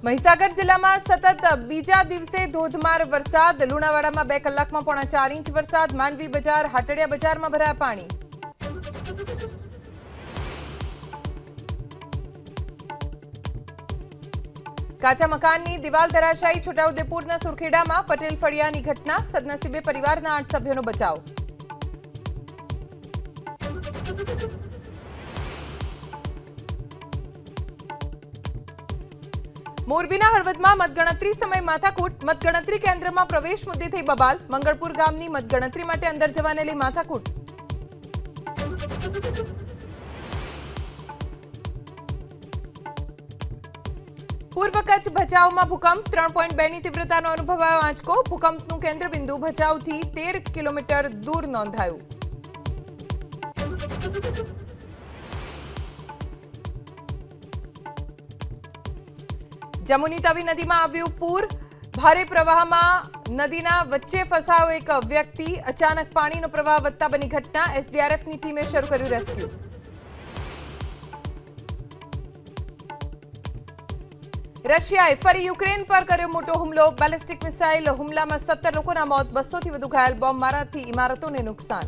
મહીસાગર જિલ્લામાં સતત બીજા દિવસે ધોધમાર વરસાદ. લુણાવાડામાં 2 કલાકમાં 4.5 ઇંચ વરસાદ. માંડવી બજાર, હાટડિયા બજારમાં ભરાયા પાણી. કાચા મકાનની દિવાલ ધરાશાયી. છોટાઉદેપુરના સુરખેડામાં પટેલ ફળિયાની ઘટના. સદનસીબે પરિવારના 8 સભ્યોનો બચાવ. મોરબીના હળવદમાં મતગણતરી સમય માથાકૂટ. મતગણતરી કેન્દ્રમાં પ્રવેશ મુદ્દે થઈ બબાલ. મંગળપુર ગામની મતગણતરી માટે અંદર જવાને લઈ માથાકૂટ. પૂર્વ કચ્છ ભચાઉમાં ભૂકંપ. 3.2ની તીવ્રતાનો અનુભવાયો આંચકો. ભૂકંપનું કેન્દ્રબિંદુ ભચાઉથી 13 કિલોમીટર દૂર નોંધાયું. જમુની તવી નદીમાં આવ્યું પૂર. ભારે પ્રવાહમાં નદીના વચ્ચે ફસાયો એક વ્યક્તિ. અચાનક પાણીનો પ્રવાહ વધતા બની ઘટના. એસડીઆરએફની ટીમે શરૂ કર્યું રેસ્ક્યુ. રશિયાએ ફરી યુક્રેન પર કર્યો મોટો હુમલો. બેલિસ્ટિક મિસાઇલ હુમલામાં 17 લોકોના મોત, 200થી વધુ ઘાયલ. બોમ્બમારાથી ઇમારતોને નુકસાન.